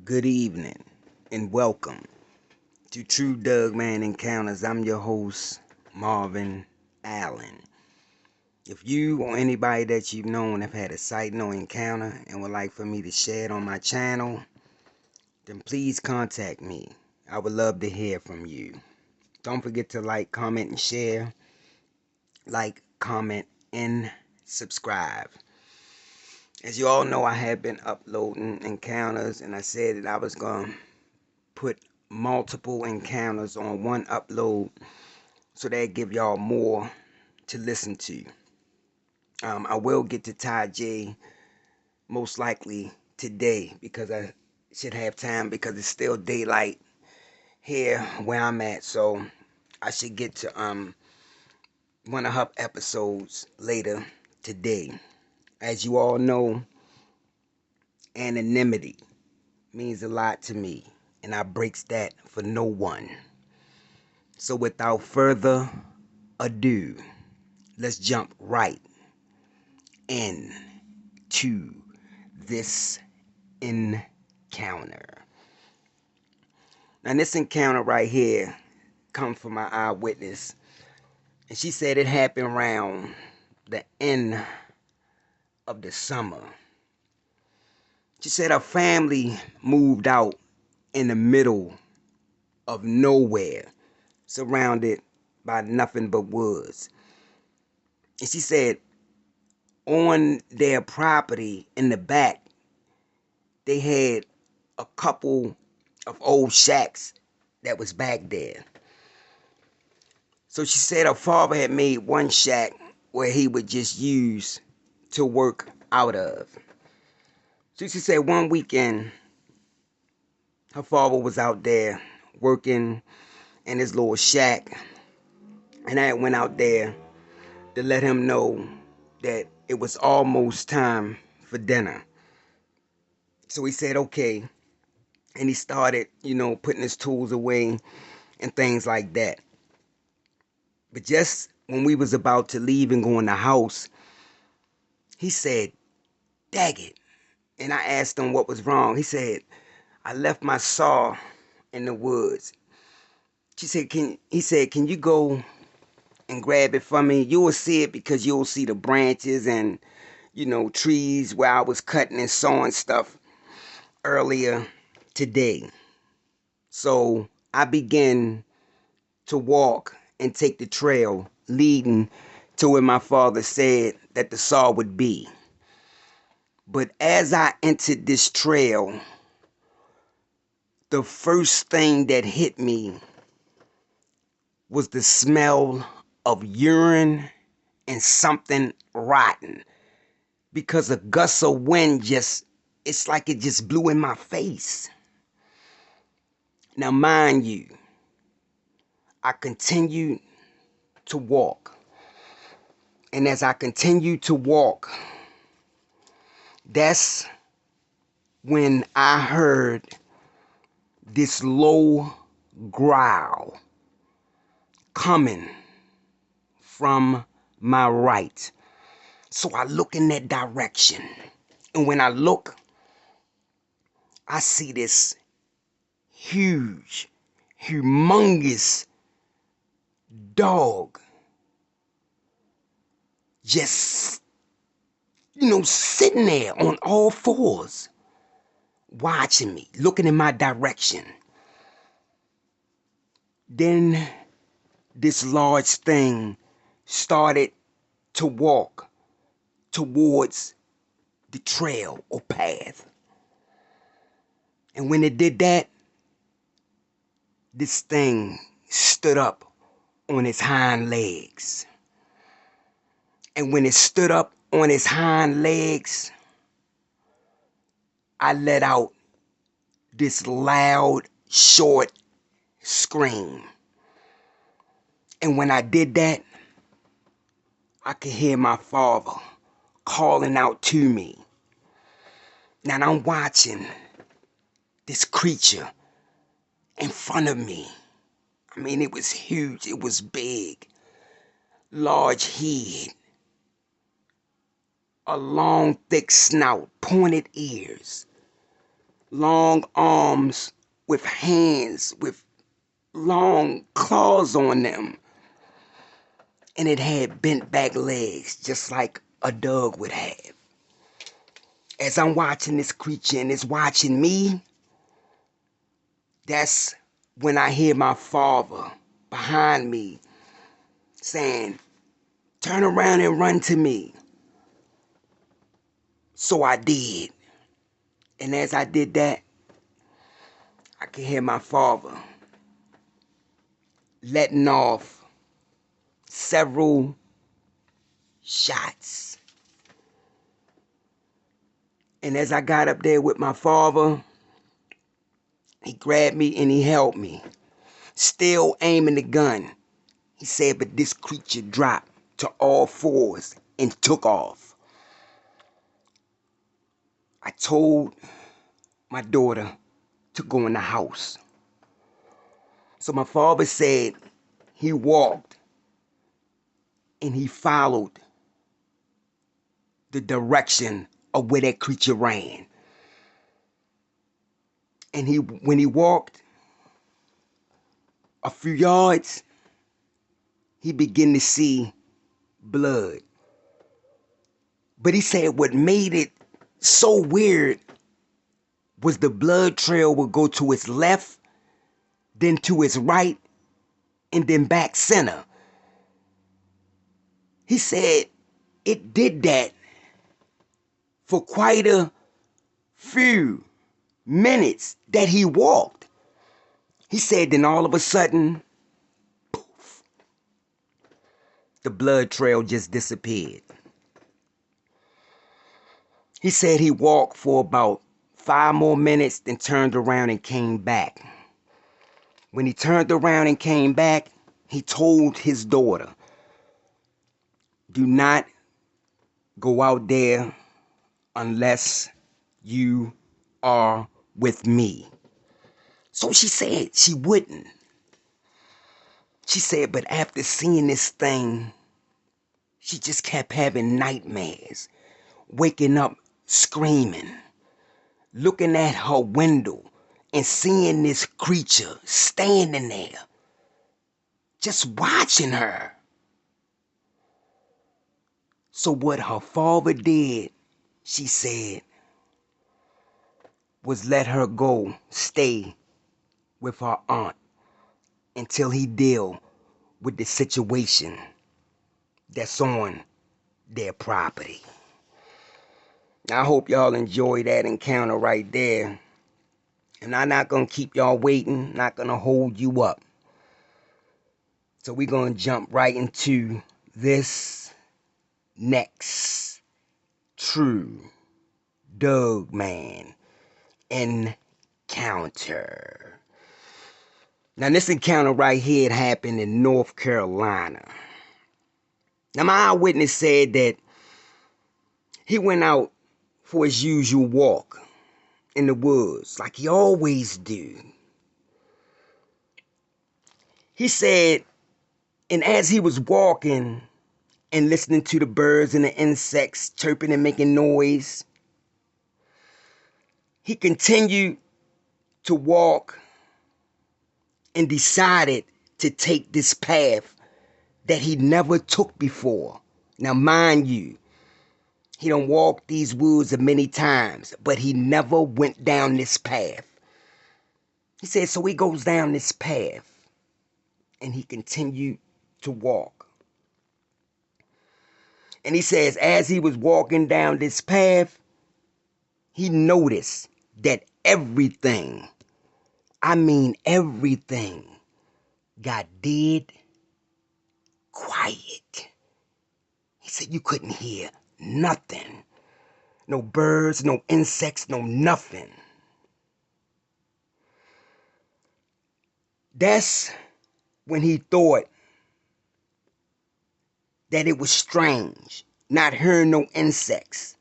Good evening and welcome to True Dugman Encounters. I'm your host, Marvin Allen. If you or anybody that you've known have had a sighting or encounter and would like for me to share it on my channel, then please contact me. I would love to hear from you. Don't forget to like, comment, and share. Like, comment, and subscribe. As you all know, I have been uploading encounters, and I said that I was going to put multiple encounters on one upload so that give y'all more to listen to. I will get to Ty J most likely today because I should have time because it's still daylight here where I'm at, so I should get to one of her episodes later today. As you all know, anonymity means a lot to me, and I breaks that for no one. So without further ado, let's jump right into this encounter. Now this encounter right here comes from my eyewitness, and she said it happened around the end of the summer. She said her family moved out in the middle of nowhere, surrounded by nothing but woods. And she said on their property in the back, they had a couple of old shacks that was back there. So she said her father had made one shack where he would just use to work out of. So she said one weekend, her father was out there working in his little shack, and I went out there to let him know that it was almost time for dinner. So he said, okay. And he started, putting his tools away and things like that. But just when we was about to leave and go in the house, he said, "Daggett." And I asked him what was wrong. He said, "I left my saw in the woods." He said, "Can you go and grab it for me? You will see it because you'll see the branches and, trees where I was cutting and sawing stuff earlier today." So I began to walk and take the trail leading to where my father said that the saw would be. But as I entered this trail, the first thing that hit me was the smell of urine and something rotten, because a gust of wind it's like it just blew in my face. Now mind you, I continued to walk. And as I continued to walk, that's when I heard this low growl coming from my right. So I look in that direction. And when I look, I see this huge, humongous dog just, sitting there on all fours, watching me, looking in my direction. Then this large thing started to walk towards the trail or path. And when it did that, this thing stood up on its hind legs. And when it stood up on its hind legs, I let out this loud, short scream. And when I did that, I could hear my father calling out to me. Now I'm watching this creature in front of me. I mean, it was huge, it was big, large head, a long, thick snout, pointed ears, long arms with hands with long claws on them. And it had bent back legs just like a dog would have. As I'm watching this creature and it's watching me, that's when I hear my father behind me saying, "Turn around and run to me." So I did. And as I did that, I could hear my father letting off several shots. And as I got up there with my father, he grabbed me and he held me, still aiming the gun. He said, but this creature dropped to all fours and took off. I told my daughter to go in the house. So my father said he walked and he followed the direction of where that creature ran. And when he walked a few yards, he began to see blood. But he said what made it so weird was the blood trail would go to his left, then to his right, and then back center. He said it did that for quite a few minutes that he walked. He said then all of a sudden, poof, the blood trail just disappeared. He said he walked for about 5 more minutes, then turned around and came back. When he turned around and came back, he told his daughter, do not go out there unless you are with me. So she said she wouldn't. She said, but after seeing this thing, she just kept having nightmares, waking up screaming, looking at her window and seeing this creature standing there, just watching her. So what her father did, she said, was let her go stay with her aunt until he deal with the situation that's on their property. I hope y'all enjoy that encounter right there. And I'm not going to keep y'all waiting, not going to hold you up. So we're going to jump right into this next true Dugman encounter. Now this encounter right here happened in North Carolina. Now my eyewitness said that he went out for his usual walk in the woods like he always do. He said, and as he was walking and listening to the birds and the insects chirping and making noise, he continued to walk and decided to take this path that he never took before. Now, mind you, he done walked these woods many times, but he never went down this path. He said, so he goes down this path, and he continued to walk. And he says, as he was walking down this path, he noticed that everything, I mean everything, got dead quiet. He said you couldn't hear nothing. No birds, no insects, no nothing. That's when he thought that it was strange not hearing no insects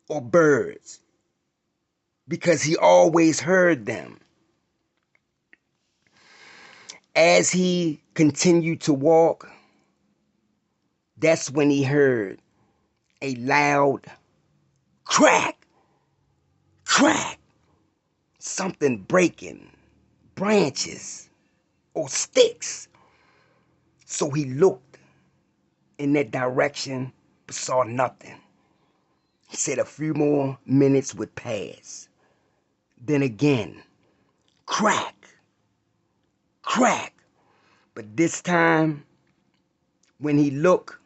or birds, because he always heard them. As he continued to walk, that's when he heard a loud crack, crack. something breaking, branches or sticks. So he looked in that direction but saw nothing. He said a few more minutes would pass. Then again, crack, crack. But this time, when he looked,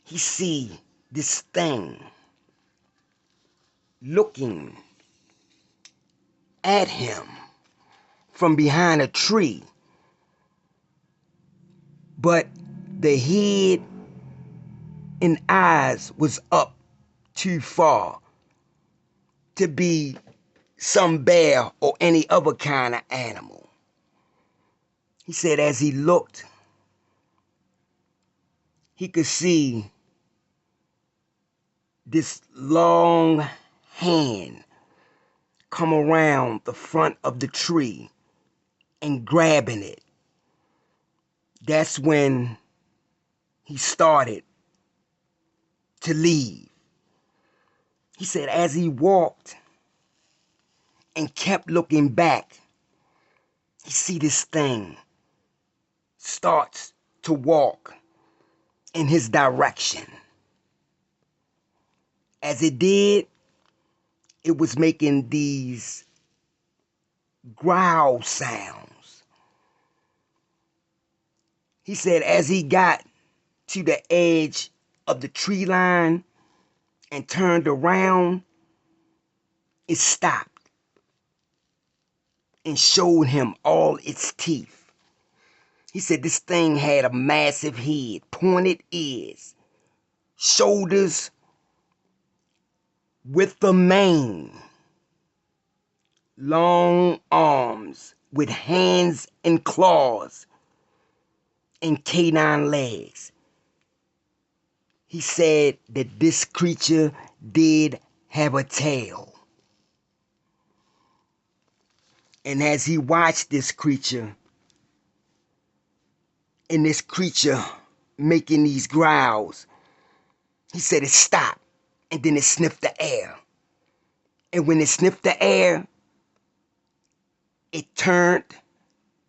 he see this thing looking at him from behind a tree. But the head and eyes was up too far to be some bear or any other kind of animal. He said as he looked, he could see this long hand come around the front of the tree and grabbing it. That's when he started to leave. He said as he walked and kept looking back, he see this thing starts to walk in his direction. As it did, it was making these growl sounds. He said as he got to the edge of the tree line and turned around, it stopped and showed him all its teeth. He said this thing had a massive head, pointed ears, shoulders with the mane, long arms with hands and claws, and canine legs. He said that this creature did have a tail. And as he watched this creature, and this creature making these growls, he said it stopped, and then it sniffed the air. And when it sniffed the air, it turned,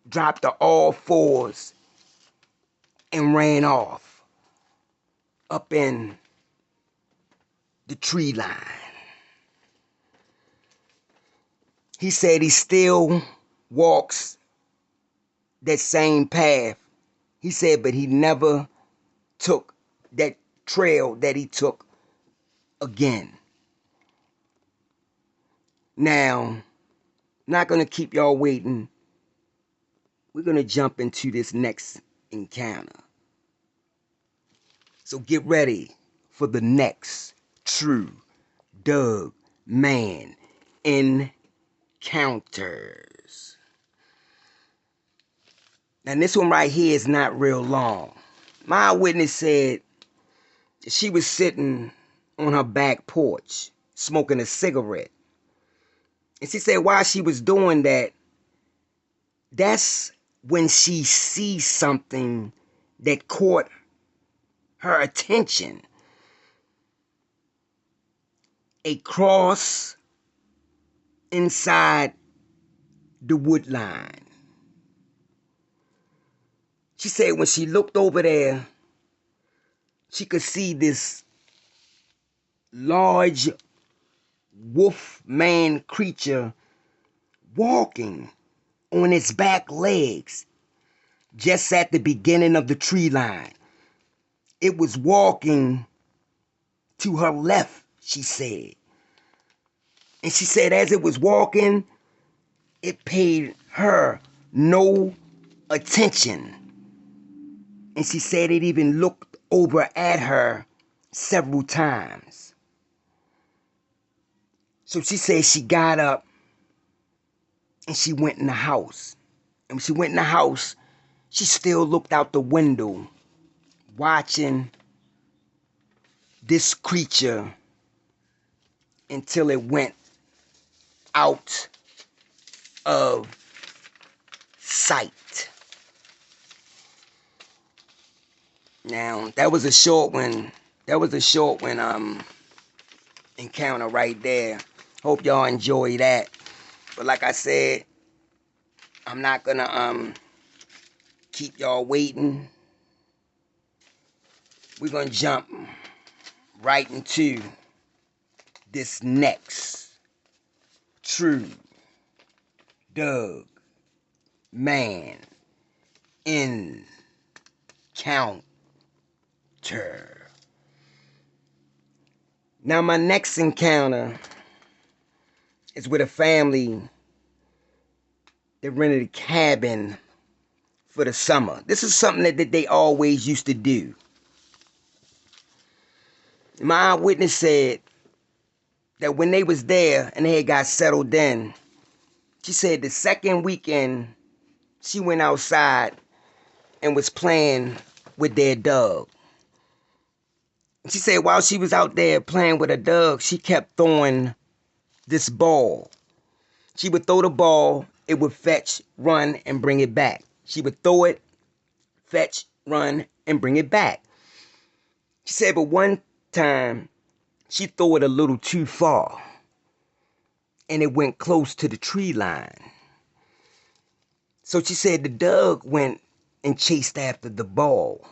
dropped to all fours, and ran off up in the tree line. He said he still walks that same path. He said, but he never took that trail that he took again. Now, not going to keep y'all waiting. We're going to jump into this next encounter. So get ready for the next true Dugman encounters. Now this one right here is not real long. My witness said she was sitting on her back porch smoking a cigarette. And she said while she was doing that, that's when she sees something that caught her attention. A cross inside the wood line. She said when she looked over there, she could see this large wolf man creature walking on its back legs just at the beginning of the tree line. It was walking to her left, she said. And she said as it was walking, it paid her no attention. And she said it even looked over at her several times. So she said she got up and she went in the house. And when she went in the house, she still looked out the window, watching this creature until it went out of sight. Now, that was a short one. Encounter right there. Hope y'all enjoy that. But like I said, I'm not gonna keep y'all waiting. We're gonna jump right into this next true Dugman encounter. Now my next encounter is with a family that rented a cabin for the summer. This is something that they always used to do. My eyewitness said that when they was there and they had got settled in, she said the second weekend she went outside and was playing with their dog. She said while she was out there playing with her dog, she kept throwing this ball. She would throw the ball, it would fetch, run, and bring it back. She would throw it, fetch, run, and bring it back. She said, but one time, she threw it a little too far, and it went close to the tree line. So she said the dog went and chased after the ball.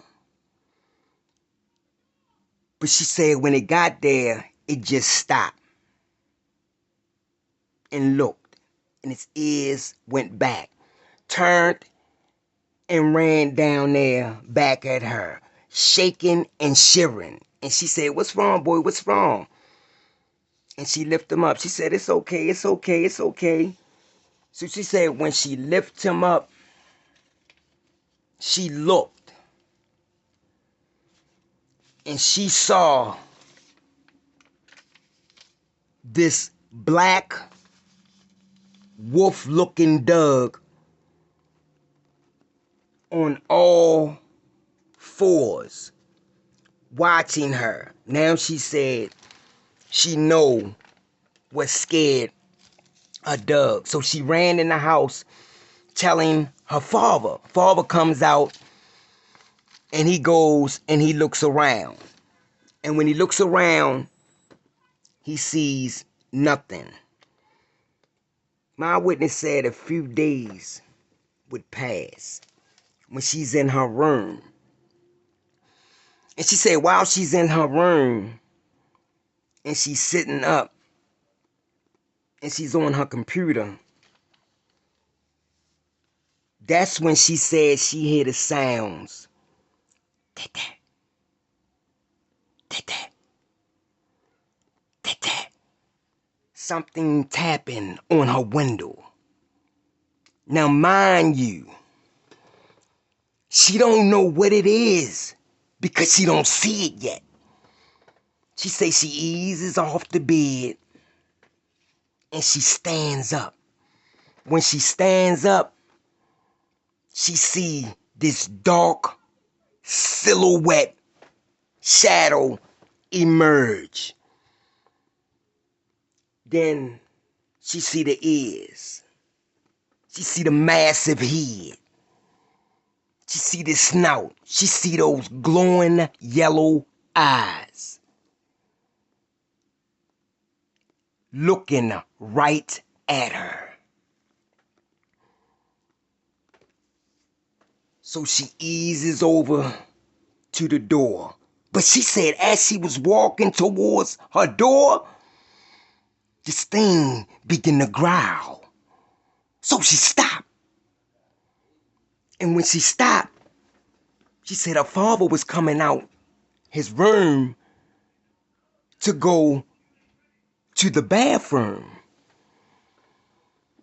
But she said when it got there, it just stopped and looked, and its ears went back, turned, and ran down there back at her, shaking and shivering. And she said, what's wrong, boy? What's wrong? And she lifted him up. She said, it's okay, it's okay, it's okay. So she said when she lifted him up, she looked. And she saw this black wolf-looking dog on all fours watching her. Now she said she know what scared her dog. So she ran in the house telling her father. Father comes out and he goes and he looks around. And when he looks around, he sees nothing. My witness said a few days would pass when she's in her room. And she said while she's in her room and she's sitting up and she's on her computer, that's when she said she heard the sounds. Tat-tat. Tat-tat. Tat-tat. Something tapping on her window. Now mind you, she don't know what it is because she don't see it yet. She says she eases off the bed and she stands up. When she stands up, she see this dark silhouette shadow emerge. Then she see the ears. She see the massive head. She see the snout. She see those glowing yellow eyes looking right at her. So she eases over to the door. But she said as she was walking towards her door, this thing began to growl. So she stopped. And when she stopped, she said her father was coming out his room to go to the bathroom.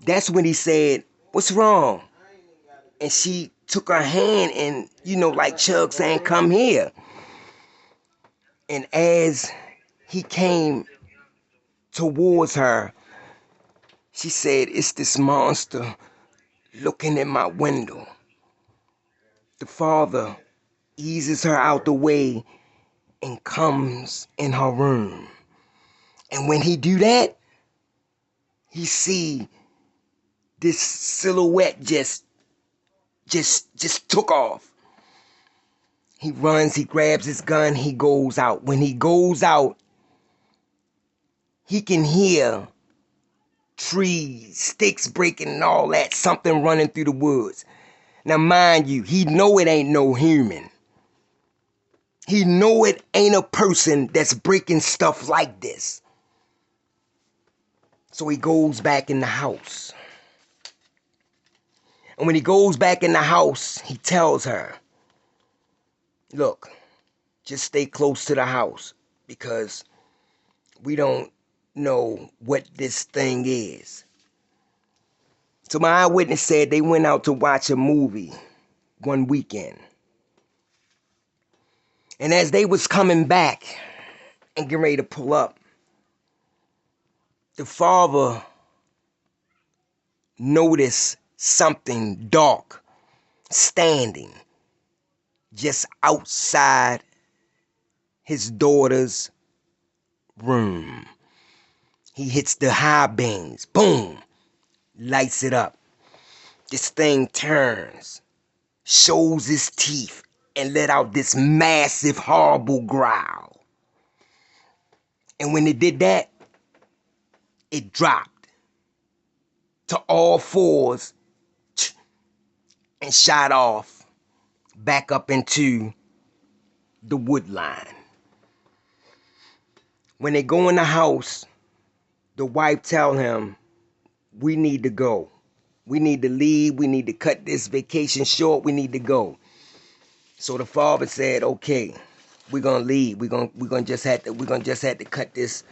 That's when he said, what's wrong? And she took her hand and, like Chuck saying, come here. And as he came towards her, she said, it's this monster looking in my window. The father eases her out the way and comes in her room. And when he do that, he see this silhouette just took off. He runs, he grabs his gun, he goes out. When he goes out, he can hear trees, sticks breaking and all that, something running through the woods. Now mind you, he know it ain't no human. He know it ain't a person that's breaking stuff like this. So he goes back in the house. And when he goes back in the house, he tells her, look, just stay close to the house because we don't know what this thing is. So my eyewitness said they went out to watch a movie one weekend. And as they was coming back and getting ready to pull up, the father noticed something dark standing just outside his daughter's room. He hits the high beams, boom, lights it up. This thing turns, shows his teeth, and let out this massive, horrible growl. And when it did that, it dropped to all fours and shot off back up into the wood line. When they go in the house, the wife tell him, we need to go. We need to leave. We need to cut this vacation short. We need to go. So the father said, okay, we're gonna leave. We're gonna just have to cut this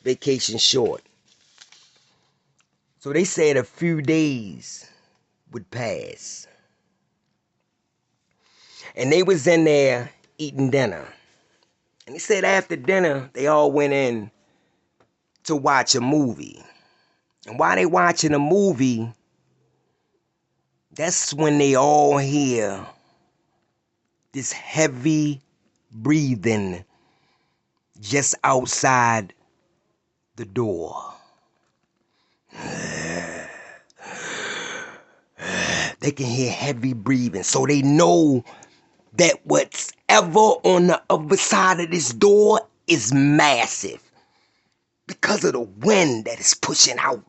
vacation short. So they said a few days would pass. And they was in there eating dinner. And they said after dinner, they all went in to watch a movie. And while they watching a movie, that's when they all hear this heavy breathing just outside the door. They can hear heavy breathing, so they know that whatever on the other side of this door is massive because of the wind that is pushing out.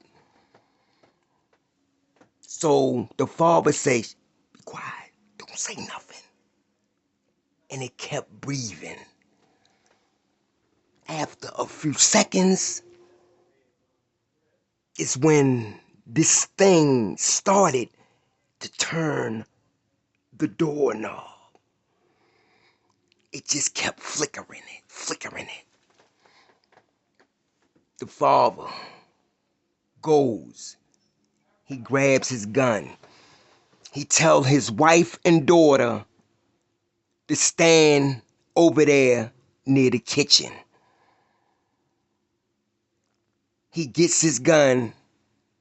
So the father says, be quiet, don't say nothing. And it kept breathing. After a few seconds is when this thing started to turn the doorknob. It just kept flickering it. The father goes. He grabs his gun. He tells his wife and daughter to stand over there near the kitchen. He gets his gun.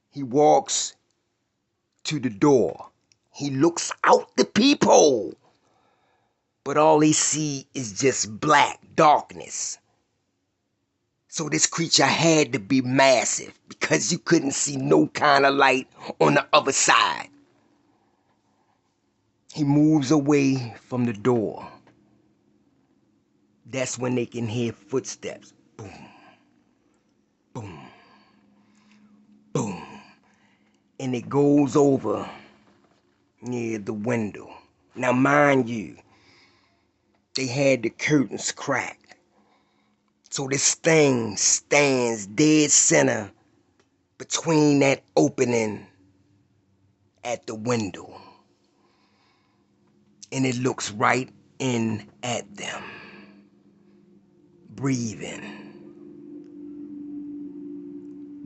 He walks to the door. He looks out the peephole. But all he see is just black darkness. So this creature had to be massive because you couldn't see no kind of light on the other side. He moves away from the door. That's when they can hear footsteps. Boom, boom, boom. And it goes over near the window. Now mind you, they had the curtains cracked. So this thing stands dead center between that opening at the window. And it looks right in at them. Breathing.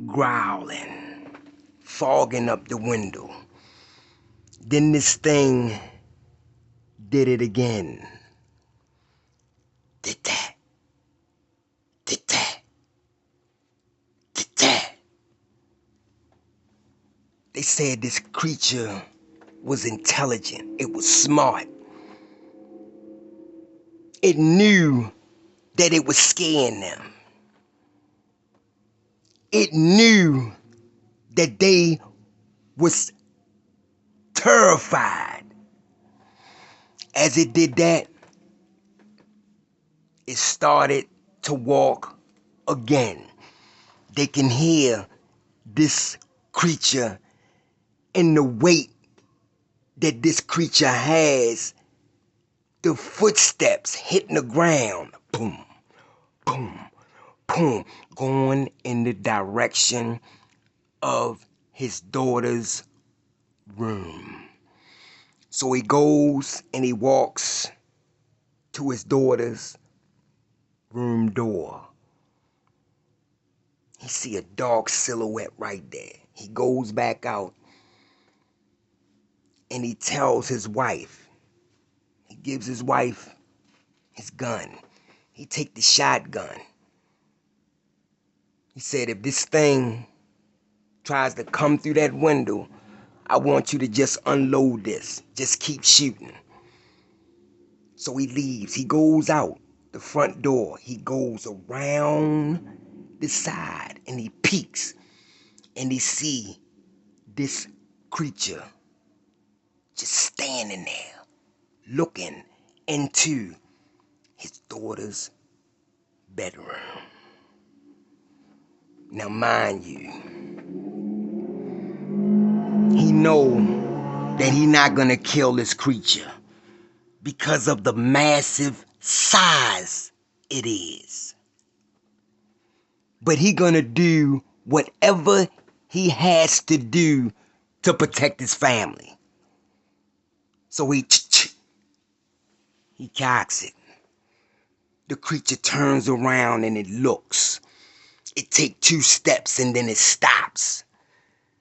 Growling. Fogging up the window. Then this thing did it again. Did that. Did that. Did that. They said this creature was intelligent. It was smart. It knew that it was scaring them. It knew that they was terrified. As it did that, it started to walk again. They can hear this creature and the weight that this creature has, the footsteps hitting the ground, boom, boom, boom, going in the direction of his daughter's room. So he goes and he walks to his daughter's room door. He see a dark silhouette right there. He goes back out and he tells his wife, he gives his wife his gun. He take the shotgun. He said, if this thing tries to come through that window, I want you to just unload this. Just keep shooting. So he leaves. He goes out the front door. He goes around the side and he peeks and he see this creature just standing there looking into his daughter's bedroom. Now mind you, he know that he not gonna kill this creature because of the massive size it is. But he gonna do whatever he has to do to protect his family. So he cocks it. The creature turns around and it looks. It takes 2 steps and then it stops.